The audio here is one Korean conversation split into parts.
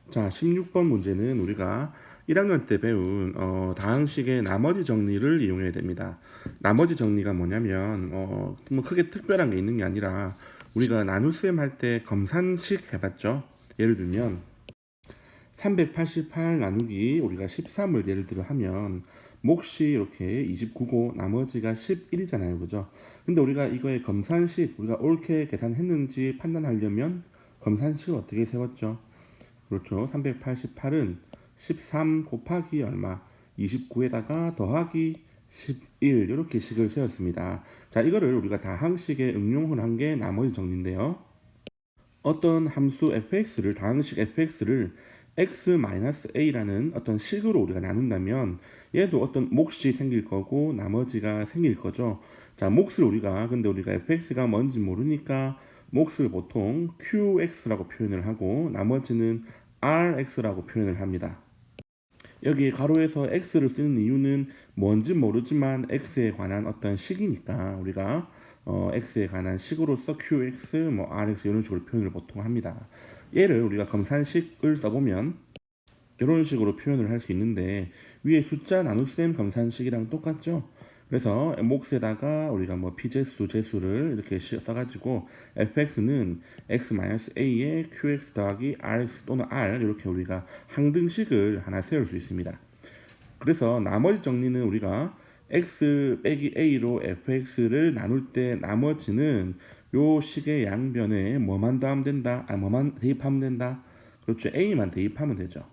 자, 16번 문제는 우리가 1학년 때 배운 다항식의 나머지 정리를 이용해야 됩니다. 나머지 정리가 뭐냐면 뭐 크게 특별한 게 있는 게 아니라 우리가 나눗셈 할 때 검산식 해봤죠. 예를 들면 388 나누기 우리가 13을 예를 들어 하면 몫이 이렇게 29고 나머지가 11이잖아요. 그죠? 근데 우리가 이거의 검산식 우리가 옳게 계산했는지 판단하려면 검산식을 어떻게 세웠죠? 그렇죠. 388은 13 곱하기 얼마? 29에다가 더하기 11 이렇게 식을 세웠습니다. 자, 이거를 우리가 다항식에 응용을 한 게 나머지 정리인데요. 어떤 함수 fx를 다항식 fx를 x-a라는 어떤 식으로 우리가 나눈다면 얘도 어떤 몫이 생길 거고 나머지가 생길 거죠. 자, 몫을 우리가 fx가 뭔지 모르니까 몫을 보통 qx라고 표현을 하고 나머지는 rx라고 표현을 합니다. 여기 가로에서 x를 쓰는 이유는 뭔지 모르지만 x에 관한 어떤 식이니까 우리가 x에 관한 식으로서 qx, 뭐 rx 이런 식으로 표현을 보통 합니다. 얘를 우리가 검산식을 써보면 이런 식으로 표현을 할 수 있는데 위에 숫자 나눗셈 검산식이랑 똑같죠? 그래서 몫에다가 우리가 뭐 p제수, 제수를 이렇게 써가지고 fx는 x-a에 qx 더하기 rx 또는 r 이렇게 우리가 항등식을 하나 세울 수 있습니다. 그래서 나머지 정리는 우리가 x 빼기 a로 fx를 나눌 때 나머지는 요 식의 양변에 뭐만 더하면 된다? 뭐만 대입하면 된다? 그렇죠. a만 대입하면 되죠.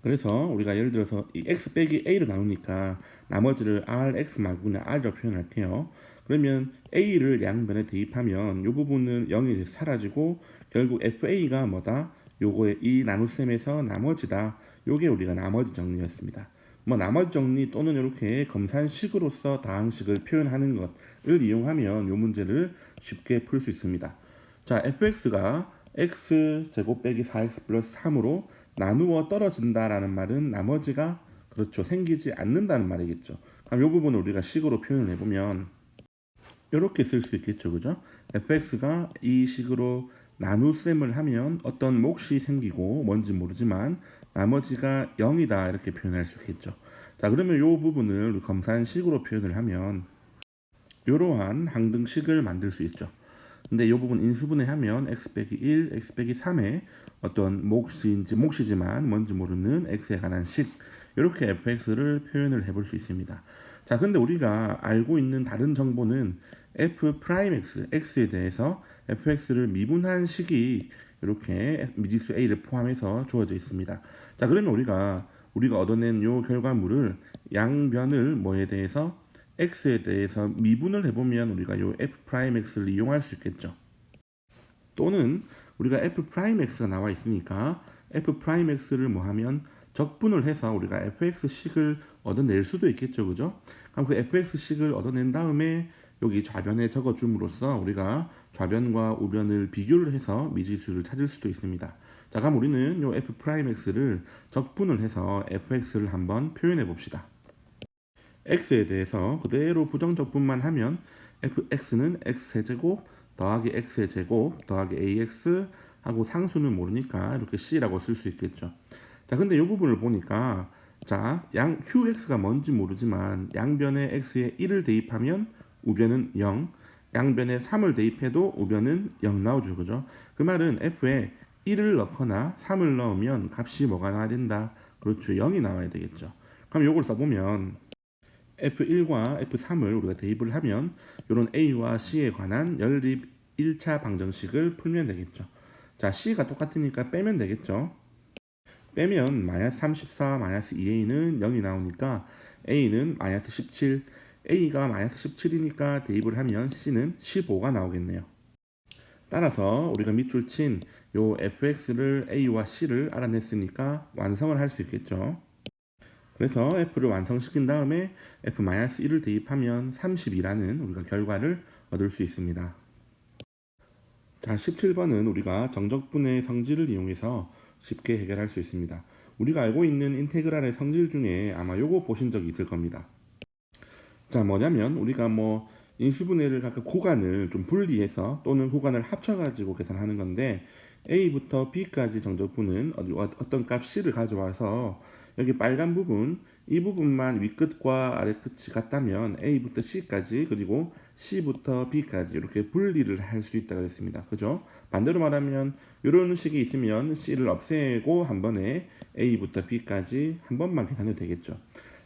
그래서 우리가 예를 들어서 이 x 빼기 a로 나누니까 나머지를 rx 말고 그냥 r로 표현할게요. 그러면 a를 양변에 대입하면 이 부분은 0이 사라지고 결국 fa가 뭐다? 요거의 이 나눗셈에서 나머지다. 요게 우리가 나머지 정리였습니다. 뭐 나머지 정리 또는 이렇게 검산식으로서 다항식을 표현하는 것을 이용하면 요 문제를 쉽게 풀 수 있습니다. 자, fx가 x제곱 빼기 4x 플러스 3으로 나누어 떨어진다라는 말은 나머지가 그렇죠. 생기지 않는다는 말이겠죠. 그럼 이 부분을 우리가 식으로 표현을 해보면 이렇게 쓸 수 있겠죠. 그죠? fx가 이 식으로 나눗셈을 하면 어떤 몫이 생기고 뭔지 모르지만 나머지가 0이다 이렇게 표현할 수 있겠죠. 자, 그러면 이 부분을 검산식으로 표현을 하면 이러한 항등식을 만들 수 있죠. 근데 이 부분 인수분해하면 x 빼기 1, x 빼기 3의 어떤 몫이지만 뭔지 모르는 x에 관한 식 이렇게 fx를 표현을 해볼 수 있습니다. 자, 근데 우리가 알고 있는 다른 정보는 f 프라임 x, x에 대해서 fx를 미분한 식이 이렇게 미지수 a를 포함해서 주어져 있습니다. 자, 그러면 우리가 얻어낸 요 결과물을 양변을 뭐에 대해서 x에 대해서 미분을 해보면 우리가 요 f 프라임 x를 이용할 수 있겠죠. 또는 우리가 f 프라임 x가 나와 있으니까 f 프라임 x를 뭐 하면 적분을 해서 우리가 fx 식을 얻어낼 수도 있겠죠. 그죠? 그럼 그 fx 식을 얻어낸 다음에 여기 좌변에 적어줌으로써 우리가 좌변과 우변을 비교를 해서 미지수를 찾을 수도 있습니다. 자, 그럼 우리는 요 f 프라임 x를 적분을 해서 fx를 한번 표현해 봅시다. x에 대해서 그대로 부정적분만 하면 fx는 x세제곱 더하기 x제곱 더하기 ax 하고 상수는 모르니까 이렇게 c라고 쓸 수 있겠죠. 자, 근데 이 부분을 보니까 자, qx가 뭔지 모르지만 양변에 x에 1을 대입하면 우변은 0, 양변에 3을 대입해도 우변은 0 나오죠. 그죠? 그 말은 f에 1을 넣거나 3을 넣으면 값이 뭐가 나와야 된다? 그렇죠. 0이 나와야 되겠죠. 그럼 이걸 써보면 F1과 F3을 우리가 대입을 하면 이런 A와 C에 관한 연립 1차 방정식을 풀면 되겠죠. 자, C가 똑같으니까 빼면 되겠죠. 빼면 마이너스 34 마이너스 2A는 0이 나오니까 A는 마이너스 17, A가 마이너스 17이니까 대입을 하면 C는 15가 나오겠네요. 따라서 우리가 밑줄 친 요 fx를 a와 c를 알아냈으니까 완성을 할 수 있겠죠. 그래서 f를 완성시킨 다음에 f-1을 대입하면 32라는 우리가 결과를 얻을 수 있습니다. 자, 17번은 우리가 정적분의 성질을 이용해서 쉽게 해결할 수 있습니다. 우리가 알고 있는 인테그랄의 성질 중에 아마 요거 보신 적이 있을 겁니다. 자, 뭐냐면 우리가 뭐 인수분해를 각각 구간을 좀 분리해서 또는 구간을 합쳐가지고 계산하는 건데 A부터 B까지 정적분은 어떤 값 C를 가져와서 여기 빨간 부분, 이 부분만 윗끝과 아래끝이 같다면 A부터 C까지 그리고 C부터 B까지 이렇게 분리를 할 수 있다고 했습니다. 그죠? 반대로 말하면 이런 식이 있으면 C를 없애고 한 번에 A부터 B까지 한 번만 계산해도 되겠죠.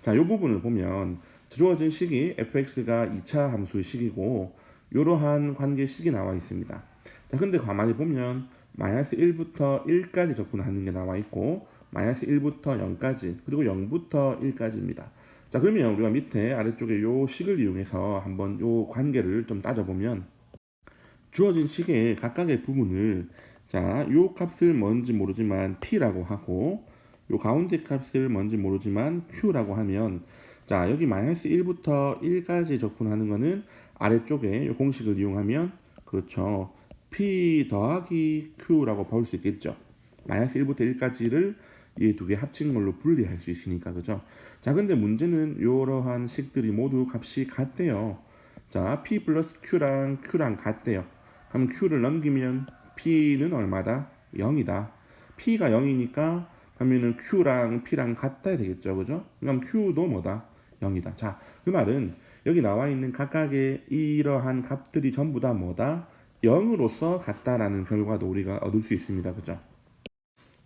자, 이 부분을 보면 주어진 식이 fx가 2차 함수의 식이고 이러한 관계식이 나와 있습니다. 자, 근데 가만히 보면 마이너스 1부터 1까지 접근하는 게 나와 있고 마이너스 1부터 0까지 그리고 0부터 1까지입니다. 자, 그러면 우리가 밑에 아래쪽에 요 식을 이용해서 한번 요 관계를 좀 따져보면 주어진 식의 각각의 부분을 자, 요 값을 뭔지 모르지만 p라고 하고 요 가운데 값을 뭔지 모르지만 q라고 하면 자, 여기 마이너스 1부터 1까지 접근하는 거는 아래쪽에 요 공식을 이용하면 그렇죠. p 더하기 q라고 볼 수 있겠죠. 마이너스 1부터 1까지를 이 두 개 합친 걸로 분리할 수 있으니까 그죠. 자, 근데 문제는 이러한 식들이 모두 값이 같대요. 자, p 플러스 q랑 같대요. 그럼 q를 넘기면 p는 얼마다? 0이다. p가 0이니까 그러면은 q랑 p랑 같아야 되겠죠. 그죠? 그럼 q도 뭐다? 0이다. 자, 그 말은 여기 나와 있는 각각의 이러한 값들이 전부 다 뭐다? 0으로서 같다라는 결과도 우리가 얻을 수 있습니다. 그죠?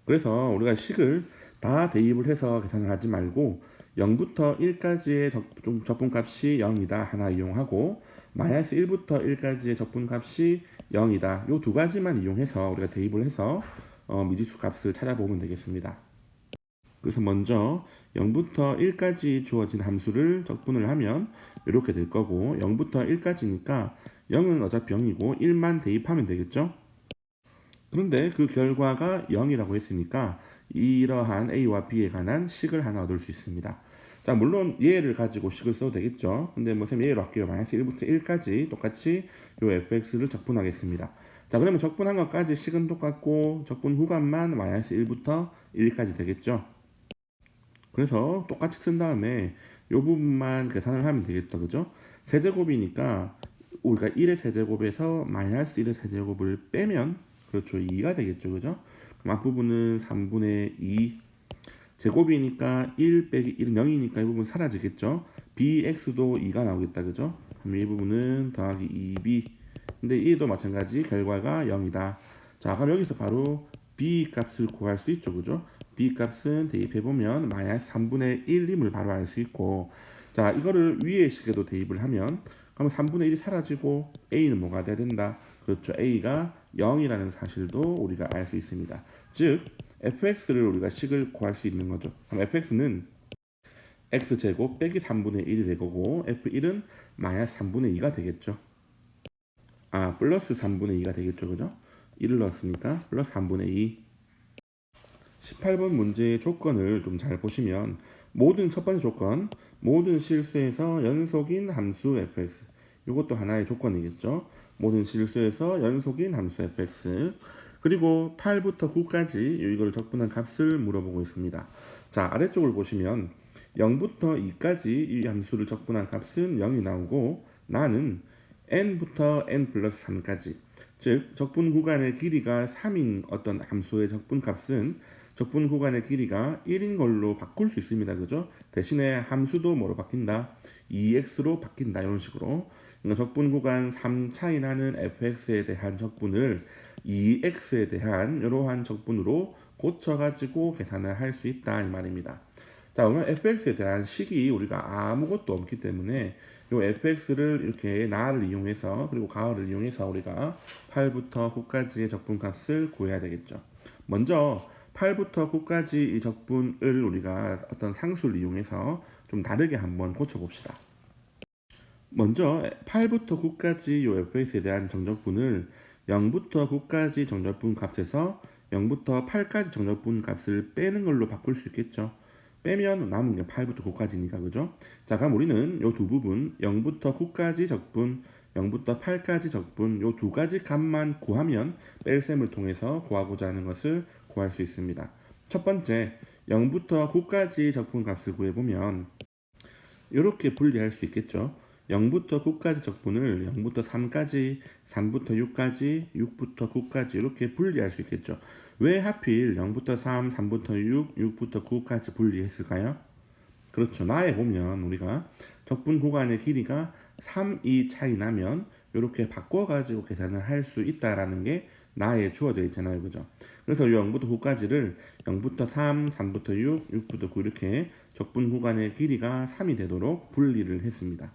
그래서 우리가 식을 다 대입을 해서 계산을 하지 말고 0부터 1까지의 적분값이 0이다 하나 이용하고 마이너스 1부터 1까지의 적분값이 0이다 요 두 가지만 이용해서 우리가 대입을 해서 미지수 값을 찾아보면 되겠습니다. 그래서 먼저 0부터 1까지 주어진 함수를 적분을 하면 이렇게 될 거고 0부터 1까지니까 0은 어차피 0이고 1만 대입하면 되겠죠. 그런데 그 결과가 0이라고 했으니까 이러한 A와 B에 관한 식을 하나 얻을 수 있습니다. 자, 물론 얘를 가지고 식을 써도 되겠죠. 근데 뭐 쌤 얘로 할게요. 마이너스 1부터 1까지 똑같이 요 fx를 적분하겠습니다. 자, 그러면 적분한 것까지 식은 똑같고 적분 후값만 마이너스 1부터 1까지 되겠죠. 그래서 똑같이 쓴 다음에 요 부분만 계산을 하면 되겠다. 그죠? 세제곱이니까 우리가 1의 세제곱에서 마이너스 1의 세제곱을 빼면 그렇죠. 2가 되겠죠. 그죠? 그럼 앞부분은 3분의 2 제곱이니까 1 빼기 1은 0이니까 이 부분 사라지겠죠. bx도 2가 나오겠다. 그죠? 그럼 이 부분은 더하기 2b 근데 이도 마찬가지 결과가 0이다. 자, 그럼 여기서 바로 b 값을 구할 수 있죠. 그죠? b 값은 대입해보면 마이너스 3분의 1임을 바로 알 수 있고 자, 이거를 위의 식에도 대입을 하면 그러면 3분의 1이 사라지고 a는 뭐가 돼야 된다? 그렇죠. a가 0이라는 사실도 우리가 알 수 있습니다. 즉 fx를 우리가 식을 구할 수 있는 거죠. 그럼 fx는 x제곱 빼기 3분의 1이 될 거고 f1은 마이너스 3분의 2가 되겠죠. 아, 플러스 3분의 2가 되겠죠. 그죠? 1을 넣었으니까 플러스 3분의 2 18번 문제의 조건을 좀 잘 보시면 첫 번째 조건 모든 실수에서 연속인 함수 fx 이것도 하나의 조건이겠죠. 모든 실수에서 연속인 함수 fx 그리고 8부터 9까지 이걸 적분한 값을 물어보고 있습니다. 자, 아래쪽을 보시면 0부터 2까지 이 함수를 적분한 값은 0이 나오고 나는 n부터 n 플러스 3까지 즉 적분 구간의 길이가 3인 어떤 함수의 적분 값은 적분 구간의 길이가 1인 걸로 바꿀 수 있습니다. 그죠? 대신에 함수도 뭐로 바뀐다? 2x로 바뀐다. 이런 식으로. 그러니까 적분 구간 3 차이 나는 fx에 대한 적분을 2x에 대한 이러한 적분으로 고쳐가지고 계산을 할 수 있다. 이 말입니다. 자, 그러면 fx에 대한 식이 우리가 아무것도 없기 때문에 이 fx를 이렇게 나를 이용해서 그리고 가을을 이용해서 우리가 8부터 9까지의 적분값을 구해야 되겠죠. 먼저 8부터 9까지 이 적분을 우리가 어떤 상수를 이용해서 좀 다르게 한번 고쳐봅시다. 먼저 8부터 9까지 이 fx에 대한 정적분을 0부터 9까지 정적분 값에서 0부터 8까지 정적분 값을 빼는 걸로 바꿀 수 있겠죠. 빼면 남은 게 8부터 9까지니까 그죠? 자, 그럼 우리는 이 두 부분 0부터 9까지 적분 0부터 8까지 적분 이 두 가지 값만 구하면 뺄셈을 통해서 구하고자 하는 것을 구할 수 있습니다. 첫 번째 0부터 9까지 적분 값을 구해보면 이렇게 분리할 수 있겠죠. 0부터 9까지 적분을 0부터 3까지, 3부터 6까지, 6부터 9까지 이렇게 분리할 수 있겠죠. 왜 하필 0부터 3, 3부터 6, 6부터 9까지 분리했을까요? 그렇죠. 나에 보면 우리가 적분 구간의 길이가 3, 2 차이 나면 이렇게 바꿔가지고 계산을 할 수 있다라는 게 나에 주어져 있잖아요. 그죠? 그래서 0부터 9까지를 0부터 3, 3부터 6, 6부터 9 이렇게 적분 구간의 길이가 3이 되도록 분리를 했습니다.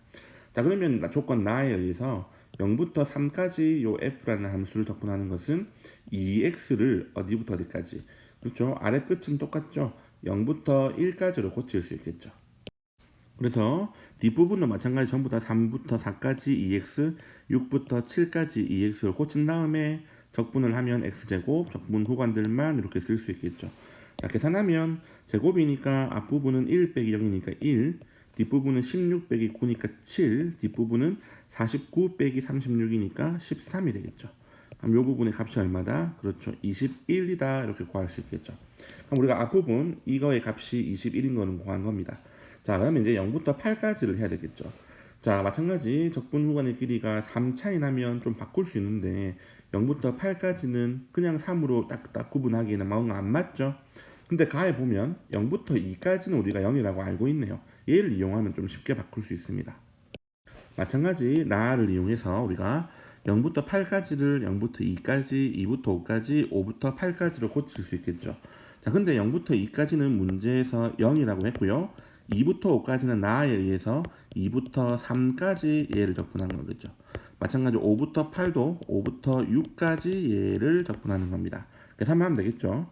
자, 그러면 조건 나에 의해서 0부터 3까지 요 f라는 함수를 적분하는 것은 2x를 어디부터 어디까지? 그렇죠? 아래 끝은 똑같죠? 0부터 1까지로 고칠 수 있겠죠. 그래서 뒷부분도 마찬가지 전부 다 3부터 4까지 2x, 6부터 7까지 2x를 고친 다음에 적분을 하면 x제곱, 적분 구간들만 이렇게 쓸 수 있겠죠. 자, 계산하면 제곱이니까 앞부분은 1 빼기 0이니까 1, 뒷부분은 16 빼기 9니까 7, 뒷부분은 49 빼기 36이니까 13이 되겠죠. 그럼 요 부분의 값이 얼마다? 그렇죠. 21이다. 이렇게 구할 수 있겠죠. 그럼 우리가 앞부분 이거의 값이 21인 거는 구한 겁니다. 자, 그러면 이제 0부터 8까지를 해야 되겠죠. 자, 마찬가지 적분 구간의 길이가 3 차이 나면 좀 바꿀 수 있는데 0부터 8까지는 그냥 3으로 딱딱 구분하기에는 뭔가 안 맞죠? 근데 가에 보면 0부터 2까지는 우리가 0이라고 알고 있네요. 얘를 이용하면 좀 쉽게 바꿀 수 있습니다. 마찬가지 나를 이용해서 우리가 0부터 8까지를 0부터 2까지, 2부터 5까지, 5부터 8까지로 고칠 수 있겠죠. 자, 근데 0부터 2까지는 문제에서 0이라고 했고요. 2부터 5까지는 나에 의해서 2부터 3까지 얘를 적분하는 거겠죠. 마찬가지 5부터 8도 5부터 6까지 얘를 적분하는 겁니다. 계산만 하면 되겠죠.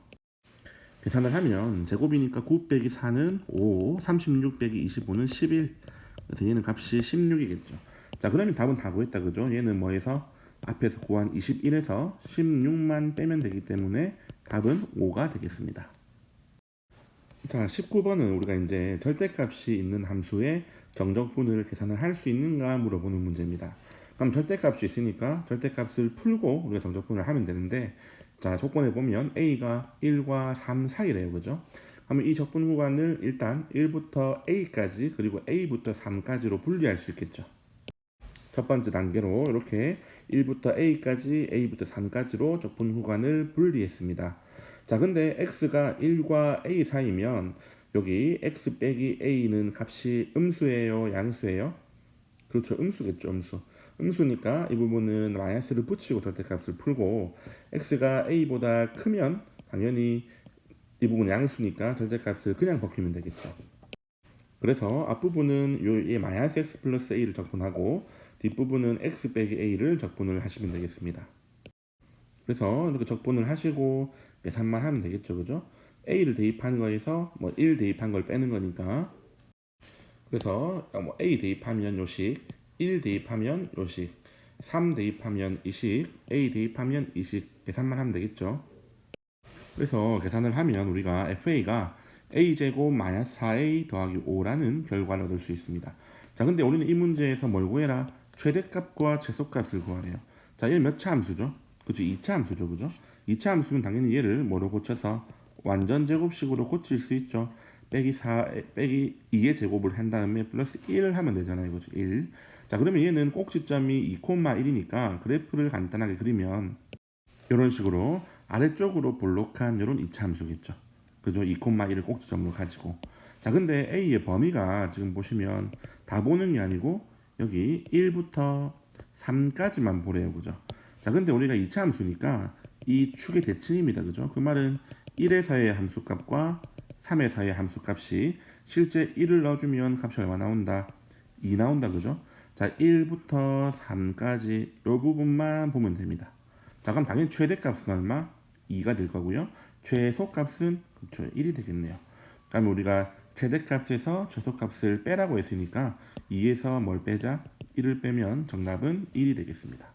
계산을 하면 제곱이니까 9 빼기 4는 5, 36 빼기 25는 11. 그래서 얘는 값이 16이겠죠. 자, 그러면 답은 다 구했다, 그죠? 얘는 뭐에서 앞에서 구한 21에서 16만 빼면 되기 때문에 답은 5가 되겠습니다. 자, 19번은 우리가 이제 절대값이 있는 함수의 정적분을 계산을 할 수 있는가 물어보는 문제입니다. 그럼 절대값이 있으니까 절대값을 풀고 우리가 정적분을 하면 되는데, 자, 조건에 보면 a가 1과 3 사이래요, 그죠? 그러면 이 적분 구간을 일단 1부터 a까지 그리고 a부터 3까지로 분리할 수 있겠죠. 첫 번째 단계로 이렇게 1부터 a까지 a부터 3까지로 적분 구간을 분리했습니다. 자, 근데 x가 1과 a 사이면 여기 x 빼기 a는 값이 음수예요, 양수예요? 그렇죠, 음수겠죠, 음수. 음수니까 이 부분은 마이너스를 붙이고 절대값을 풀고 x가 a보다 크면 당연히 이 부분 양수니까 절대값을 그냥 벗기면 되겠죠. 그래서 앞부분은 이 마이너스 x 플러스 a를 적분하고 뒷부분은 x 빼기 a를 적분을 하시면 되겠습니다. 그래서 이렇게 적분을 하시고 계산만 하면 되겠죠, 그죠? a를 대입하는 거에서 뭐 1 대입한 걸 빼는 거니까, 그래서 뭐 a 대입하면 요식, 1 대입하면 요식, 3 대입하면 이식, a 대입하면 이식, 계산만 하면 되겠죠. 그래서 계산을 하면 우리가 fa가 a제곱 마이너스 4a 더하기 5라는 결과를 얻을 수 있습니다. 자, 근데 우리는 이 문제에서 뭘 구해라? 최대값과 최소값을 구하래요. 자, 얘 몇 차 함수죠? 그죠? 2차 함수죠, 그죠? 2차 함수면 당연히 얘를 뭐로 고쳐서 완전 제곱식으로 고칠 수 있죠. 빼기 4, 빼기 2의 제곱을 한 다음에 플러스 1을 하면 되잖아요, 그죠? 1. 자, 그러면 얘는 꼭지점이 2,1이니까 그래프를 간단하게 그리면 이런 식으로 아래쪽으로 볼록한 이런 2차 함수겠죠. 그죠? 2,1을 꼭지점으로 가지고. 자, 근데 A의 범위가 지금 보시면 다 보는 게 아니고 여기 1부터 3까지만 보래요. 그죠? 자, 근데 우리가 2차 함수니까 이 축의 대칭입니다. 그죠? 그 말은 1에서의 함수값과 3에서의 함수값이 실제 1을 넣어주면 값이 얼마 나온다? 2 나온다. 그죠? 자, 1부터 3까지 이 부분만 보면 됩니다. 자, 그럼 당연히 최대값은 얼마? 2가 될 거고요. 최소값은 그렇죠, 1이 되겠네요. 그러면 우리가 최대값에서 최소값을 빼라고 했으니까 2에서 뭘 빼자? 1을 빼면 정답은 1이 되겠습니다.